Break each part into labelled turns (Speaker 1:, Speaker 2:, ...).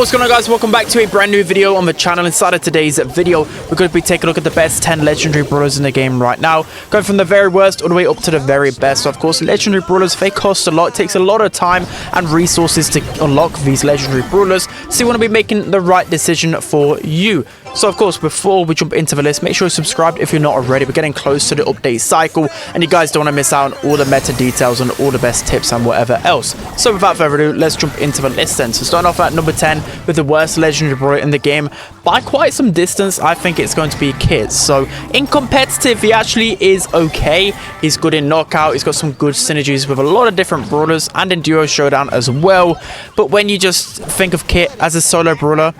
Speaker 1: What's going on, guys? Welcome back to a brand new video on the channel. Inside of today's video, we're going to be taking a look at the best 10 legendary brawlers in the game right now, going from the very worst all the way up to the very best. So of course, legendary brawlers, they cost a lot. It takes a lot of time and resources to unlock these legendary brawlers, so you want to be making the right decision for you. So of course, before we jump into the list, make sure you're subscribed if you're not already. We're getting close to the update cycle, and you guys don't want to miss out on all the meta details and all the best tips and whatever else. So without further ado, let's jump into the list then. So starting off at number 10 with the worst legendary brawler in the game by quite some distance, I think it's going to be Kit. So in competitive, he actually is okay. He's good in knockout. He's got some good synergies with a lot of different brawlers and in duo showdown as well. But when you just think of Kit as a solo brawler,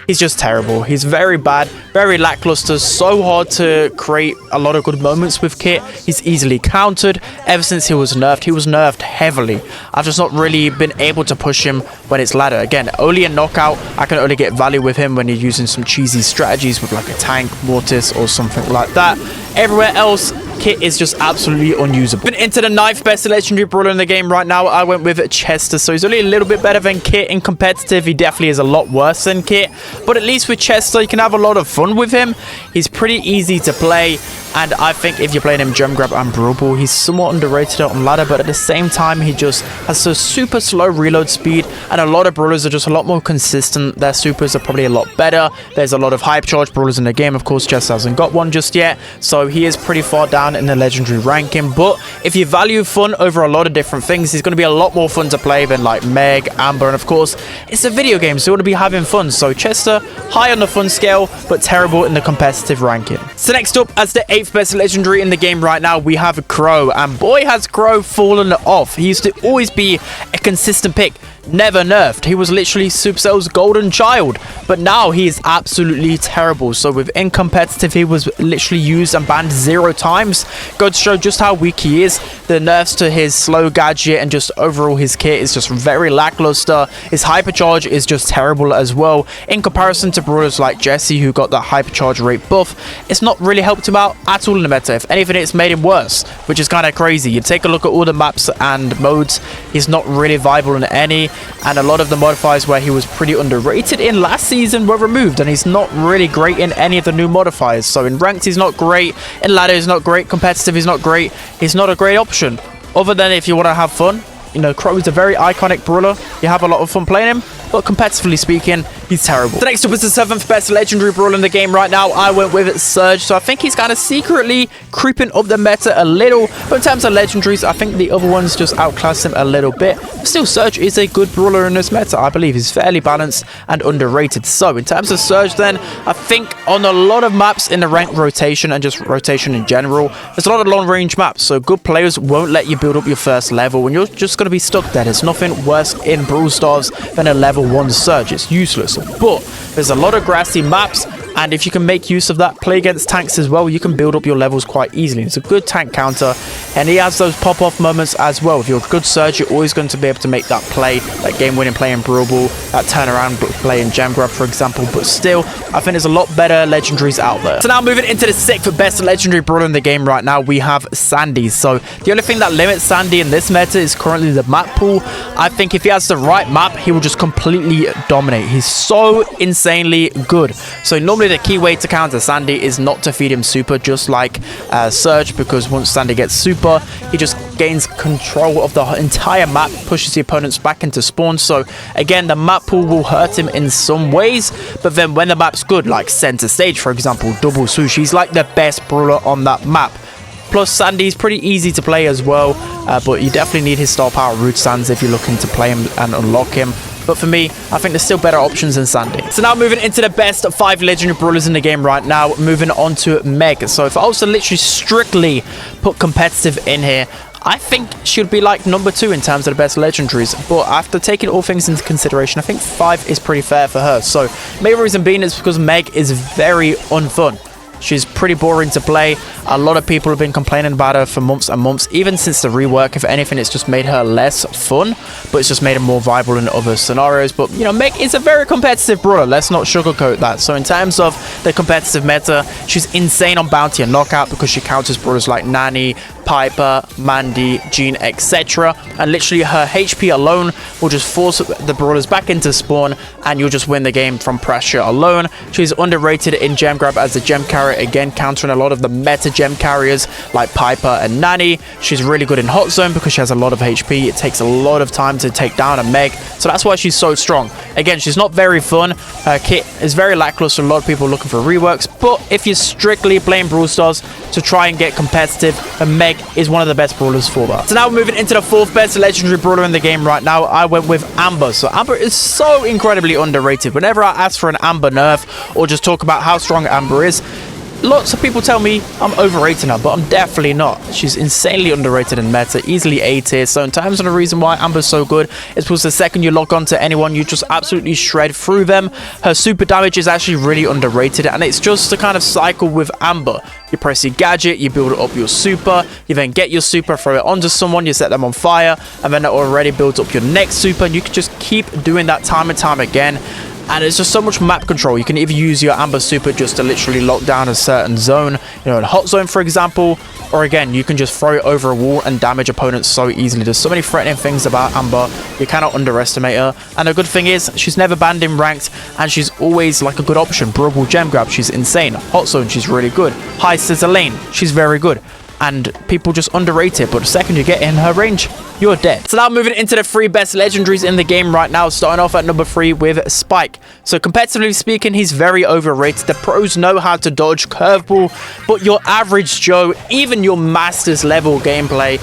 Speaker 1: he's just terrible. He's very bad, very lackluster, so hard to create a lot of good moments with Kit. He's easily countered. Ever since he was nerfed heavily. I've just not really been able to push him when it's ladder. Again, only in knockout, I can only get value with him when you're using some cheesy strategies with like a tank, mortis, or something like that. Everywhere else, Kit is just absolutely unusable. Been into the 9th best legendary brawler in the game right now. I went with Chester, so he's only a little bit better than Kit. In competitive, he definitely is a lot worse than Kit, but at least with Chester, you can have a lot of fun with him. He's pretty easy to play, and I think if you're playing him Gem Grab and Brawl, he's somewhat underrated on ladder, but at the same time, he just has a super slow reload speed, and a lot of brawlers are just a lot more consistent. Their supers are probably a lot better. There's a lot of hype charge brawlers in the game. Of course, Chester hasn't got one just yet, so he is pretty far down in the legendary ranking. But if you value fun over a lot of different things, he's going to be a lot more fun to play than like Meg, Amber, and of course, it's a video game, so you want to be having fun. So Chester, high on the fun scale, but terrible in the competitive ranking. So next up, as the 8th best legendary in the game right now, we have Crow, and boy has Crow fallen off. He used to always be a consistent pick, never nerfed. He was literally Supercell's golden child, but now he is absolutely terrible. So within competitive, he was literally used and banned 0 times. Go to show just how weak he is. The nerfs to his slow gadget and just overall his kit is just very lackluster. His hypercharge is just terrible as well. In comparison to brawlers like Jesse, who got that hypercharge rate buff, it's not really helped him out at all in the meta. If anything, it's made him worse, which is kind of crazy. You take a look at all the maps and modes, he's not really viable in any, and a lot of the modifiers where he was pretty underrated in last season were removed, and he's not really great in any of the new modifiers. So in ranked, he's not great. In ladder, he's not great. Competitive, he's not great. He's not a great option. Other than if you want to have fun, you know, Crow is a very iconic brawler. You have a lot of fun playing him, but competitively speaking, he's terrible. The next up is the 7th best legendary brawler in the game right now. I went with Surge, so I think he's kind of secretly creeping up the meta a little. But in terms of legendaries, I think the other ones just outclass him a little bit. But still, Surge is a good brawler in this meta. I believe he's fairly balanced and underrated. So in terms of Surge then, I think on a lot of maps in the rank rotation and just rotation in general, there's a lot of long range maps. So good players won't let you build up your first level, and you're just going to be stuck there. There's nothing worse in Brawl Stars than a level 1 Surge. It's useless, but there's a lot of grassy maps, and if you can make use of that, play against tanks as well, you can build up your levels quite easily. It's a good tank counter, and he has those pop-off moments as well. If you're a good Surge, you're always going to be able to make that play, that game-winning play in Brawl, that turnaround play in Gem Grab, for example. But still, I think there's a lot better legendaries out there. So now moving into the 6th best legendary brawler in the game right now, we have Sandy. So the only thing that limits Sandy in this meta is currently the map pool. I think if he has the right map, he will just completely dominate. He's so insanely good. So normally the key way to counter Sandy is not to feed him super, just like Surge, because once Sandy gets super, he just gains control of the entire map, pushes the opponents back into spawn. So again, the map pool will hurt him in some ways, but then when the map's good, like center stage, for example, double swoosh, he's like the best brawler on that map. Plus, Sandy's pretty easy to play as well, but you definitely need his star power root stands if you're looking to play him and unlock him. But for me, I think there's still better options than Sandy. So now moving into the best 5 legendary brawlers in the game right now, moving on to Meg. So if I was to literally strictly put competitive in here, I think she'll be like number 2 in terms of the best legendaries. But after taking all things into consideration, I think 5 is pretty fair for her. So main reason being is because Meg is very unfun. She's pretty boring to play. A lot of people have been complaining about her for months and months, even since the rework. If anything, it's just made her less fun, but it's just made her more viable in other scenarios. But, you know, Meg is a very competitive brawler. Let's not sugarcoat that. So in terms of the competitive meta, she's insane on bounty and knockout because she counters brawlers like Nani, Piper, Mandy, Jean, etc. And literally her HP alone will just force the brawlers back into spawn, and you'll just win the game from pressure alone. She's underrated in gem grab as a gem carrier, again countering a lot of the meta gem carriers like Piper and Nanny. She's really good in hot zone because she has a lot of HP. It takes a lot of time to take down a Meg, so that's why she's so strong. Again, she's not very fun. Her kit is very lackluster. A lot of people are looking for reworks, but if you're strictly playing Brawl Stars to try and get competitive, a Meg is one of the best brawlers for that. So now we're moving into the 4th best legendary brawler in the game right now. I went with Amber. So Amber is so incredibly underrated. Whenever I ask for an Amber nerf or just talk about how strong Amber is, lots of people tell me I'm overrating her, but I'm definitely not. She's insanely underrated in meta, easily A tier. So in terms of the reason why Amber's so good is because the second you lock onto anyone, you just absolutely shred through them. Her super damage is actually really underrated, and it's just the kind of cycle with Amber. You press your gadget, you build up your super, you then get your super, throw it onto someone, you set them on fire, and then it already builds up your next super, and you can just keep doing that time and time again. And it's just so much map control. You can either use your Amber super just to literally lock down a certain zone, you know, in hot zone for example, or again you can just throw it over a wall and damage opponents so easily. There's so many threatening things about Amber, you cannot underestimate her. And the good thing is she's never banned in ranked, and she's always like a good option. Brawl gem grab, she's insane. Hot zone, she's really good. High scissor lane, she's very good. And people just underrate it, but the second you get in her range, you're dead. So now moving into the 3 best legendaries in the game right now, starting off at number 3 with Spike. So competitively speaking, he's very overrated. The pros know how to dodge curveball, but your average Joe, even your masters level gameplay,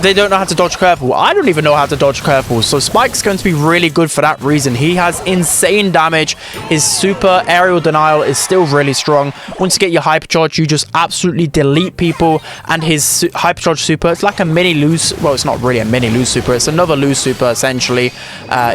Speaker 1: they don't know how to dodge curveball. I don't even know how to dodge curveball. So Spike's going to be really good for that reason. He has insane damage. His super aerial denial is still really strong. Once you get your hypercharge, you just absolutely delete people. And his hypercharge super, it's like a mini lose. Well, it's not really a mini lose super. It's another lose super essentially.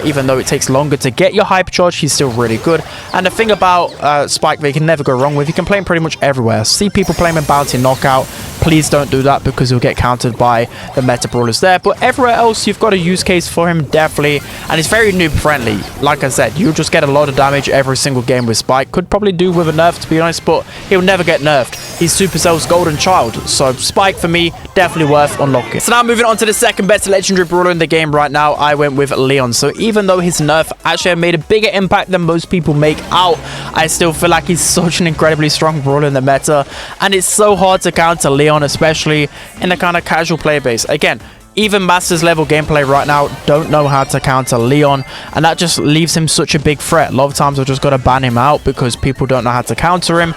Speaker 1: Even though it takes longer to get your hypercharge, he's still really good. And the thing about Spike that you can never go wrong with, you can play him pretty much everywhere. See people playing him bounty knockout. Please don't do that because you'll get countered by the meta brawlers there. But everywhere else, you've got a use case for him, definitely. And it's very noob friendly. Like I said, you'll just get a lot of damage every single game with Spike. Could probably do with a nerf, to be honest, but he'll never get nerfed. He's Supercell's golden child. So Spike, for me, definitely worth unlocking. So now moving on to the 2nd best legendary brawler in the game right now, I went with Leon. So even though his nerf actually made a bigger impact than most people make out, I still feel like he's such an incredibly strong brawler in the meta. And it's so hard to counter Leon, especially in the kind of casual player base. Again, even masters level gameplay right now don't know how to counter Leon, and that just leaves him such a big threat. A lot of times I've just got to ban him out because people don't know how to counter him.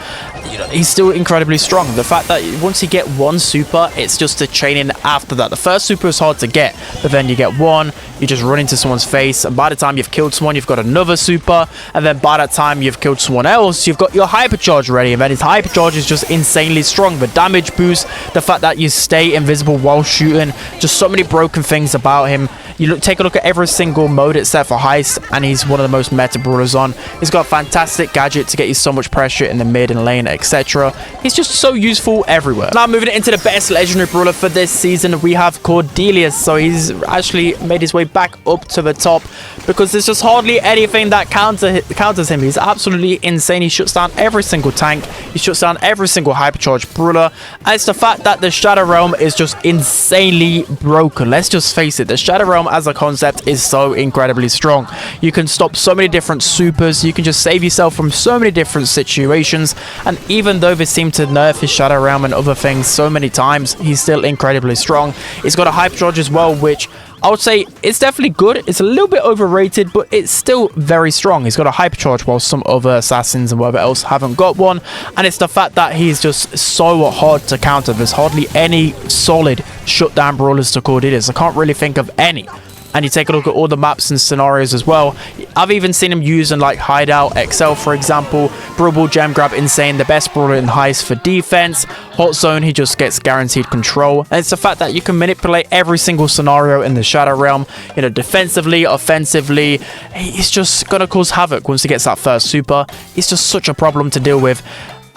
Speaker 1: You know, he's still incredibly strong. The fact that once you get one super, it's just a chaining after that. The first super is hard to get, but then you get one, you just run into someone's face, and by the time you've killed someone, you've got another super, and then by that time you've killed someone else, you've got your hypercharge ready, and then his hypercharge is just insanely strong. The damage boost, the fact that you stay invisible while shooting, just so many broken things about him. You take a look at every single mode except for heist, and he's one of the most meta brawlers on. He's got a fantastic gadget to get you so much pressure in the mid and lane, etc. He's just so useful everywhere. Now moving into the best legendary brawler for this season, we have Cordelius. So he's actually made his way back up to the top because there's just hardly anything that counters him. He's absolutely insane. He shuts down every single tank. He shuts down every single hypercharged brawler. And it's the fact that the Shadow Realm is just insanely broken. Let's just face it, the Shadow Realm as a concept is so incredibly strong. You can stop so many different supers. You can just save yourself from so many different situations. And even though they seem to nerf his Shadow Realm and other things so many times, he's still incredibly strong. He's got a hypercharge as well, which I would say it's definitely good. It's a little bit overrated, but it's still very strong. He's got a hypercharge while some other assassins and whatever else haven't got one. And it's the fact that he's just so hard to counter. There's hardly any solid shutdown brawlers to Cordelius. I can't really think of any. And you take a look at all the maps and scenarios as well. I've even seen him using like Hideout XL, for example. Brawl Gem Grab, insane. The best brawler in heist for defense. Hot Zone, he just gets guaranteed control. And it's the fact that you can manipulate every single scenario in the Shadow Realm. You know, defensively, offensively. He's just going to cause havoc once he gets that first super. It's just such a problem to deal with.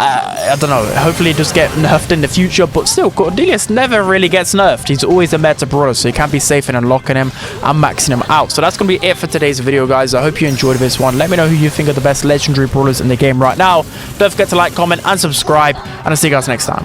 Speaker 1: I don't know, hopefully he does get nerfed in the future, but still, Cordelius never really gets nerfed. He's always a meta brawler, so you can be safe in unlocking him and maxing him out. So that's going to be it for today's video, guys. I hope you enjoyed this one. Let me know who you think are the best legendary brawlers in the game right now. Don't forget to like, comment, and subscribe, and I'll see you guys next time.